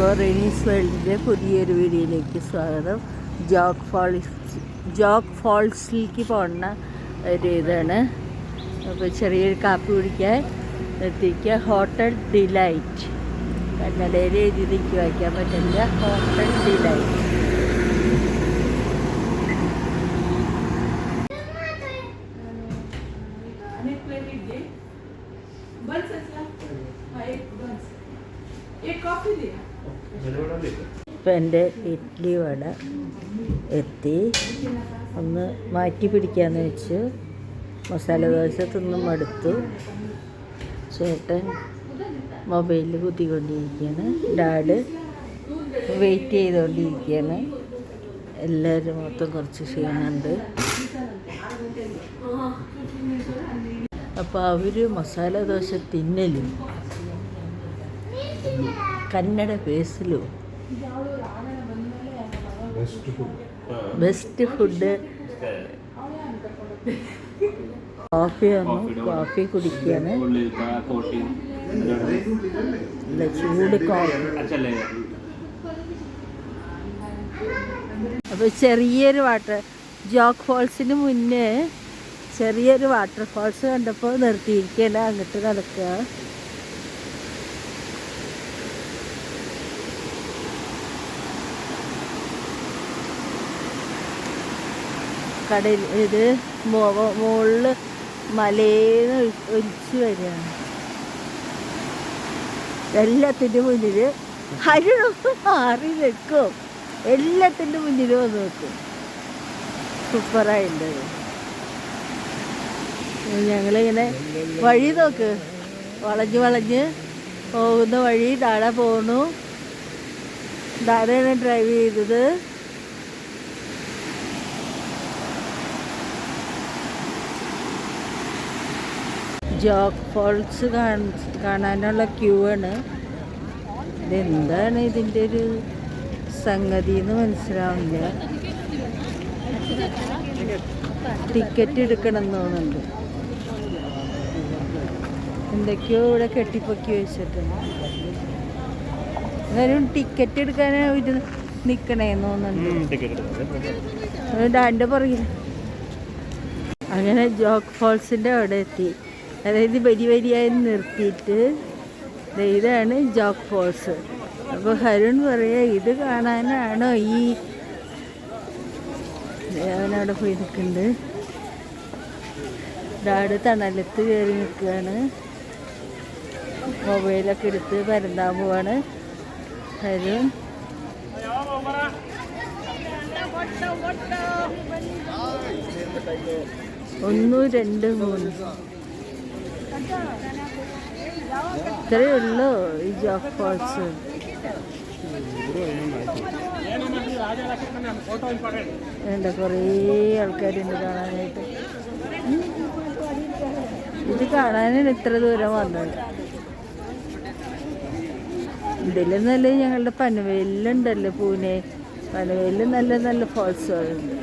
അപ്പോൾ റെനീസ് വേൾഡിൻ്റെ പുതിയൊരു വീഡിയോയിലേക്ക് സ്വാഗതം. ജോഗ് ഫോൾസിലേക്ക് പോകുന്ന ഒരു ഇതാണ്. അപ്പോൾ ചെറിയൊരു കാപ്പി കുടിക്കാൻ എത്തിക്കുക. ഹോട്ടൽ ഡിലൈറ്റ്, കന്നഡയിൽ എഴുതിക്ക് വായിക്കാൻ പറ്റില്ല. Hotel delight. ഇപ്പം എൻ്റെ ഇഡ്ഡലി വട എത്തി. ഒന്ന് മാറ്റി പിടിക്കാമെന്ന് വെച്ച്. മസാല ദോശ തിന്നും മടുത്തു. ചേട്ടൻ മൊബൈലിൽ കുത്തിക്കൊണ്ടിരിക്കുകയാണ്. ഡാഡ് വെയിറ്റ് ചെയ്തുകൊണ്ടിരിക്കുകയാണ്. എല്ലാവരും മൊത്തം കുറച്ച് ക്ഷീണമുണ്ട്. അപ്പോൾ അവർ മസാല ദോശ തിന്നലും കന്നഡ ബേസിലും ബെസ്റ്റ് ഫുഡ്. കോഫി കുടിക്കുകയാണ്. ചൂട് കോഫി. അപ്പോൾ ചെറിയൊരു ജോഗ് ഫോൾസിന് മുന്നേ ചെറിയൊരു വാട്ടർഫാൾസ് കണ്ടപ്പോൾ നിർത്തിയിരിക്കുകയാണ്. അങ്ങോട്ട് നടക്കുക. കടയിൽ ഇത് മുകളിൽ മലയിൽ ഒലിച്ച് വരികയാണ്. എല്ലാത്തിൻ്റെ മുന്നിൽ അരുണൊന്ന് മാറി നിൽക്കും. എല്ലാത്തിൻ്റെ മുന്നിലും വന്ന് നിൽക്കും. സൂപ്പറായിട്ടുണ്ട്. ഞങ്ങളിങ്ങനെ വഴി നോക്ക്, വളഞ്ഞ് പോകുന്ന വഴി. ഡാഡ പോണു. ഡാഡയാണ് ഡ്രൈവ് ചെയ്തത്. ജോഗ് ഫോൾസ് കാണാനുള്ള ക്യൂ ആണ്. ഇതെന്താണ് ഇതിൻ്റെ ഒരു സംഗതി എന്ന് മനസ്സിലാവില്ല. ടിക്കറ്റ് എടുക്കണം എന്ന് തോന്നുന്നുണ്ട്. എന്തൊക്കെയോ ഇവിടെ കെട്ടിപ്പൊക്കി വെച്ചിട്ടുണ്ട്. എന്നാലും ടിക്കറ്റ് എടുക്കാൻ ഇത് നിൽക്കണേന്ന് തോന്നുന്നുണ്ട്. ഡാൻ്റെ പുറകിൽ. അങ്ങനെ ജോഗ് ഫോൾസിൻ്റെ അവിടെ എത്തി. അതായത് വരിയായി നിർത്തിയിട്ട് ഇതാണ് ജോഗ് ഫോൾസ്. അപ്പോൾ ഹരുൺ പറയാ, ഇത് കാണാനാണോ ഈ അവനവിടെ പോയി നിൽക്കുന്നുണ്ട്. ഡാഡ് തണലത്ത് കയറി നിൽക്കുകയാണ്. മൊബൈലൊക്കെ എടുത്ത് പരന്താൻ പോവാണ് ഹരുൺ. 1 2 3 ഇത്രയേ ഉള്ളൂ ഈ ജോഗ് ഫോൾസ്. വേണ്ട, കുറേ ആൾക്കാരുണ്ട് കാണാനായിട്ട്. ഇത് കാണാനാണ് ഇത്ര ദൂരം വന്നത്. ഇതിലും നല്ല ഞങ്ങളുടെ പനവേലിലുണ്ടല്ലോ, പൂനെ പനവേലിൽ നല്ല നല്ല ഫോൾസുകളുണ്ട്.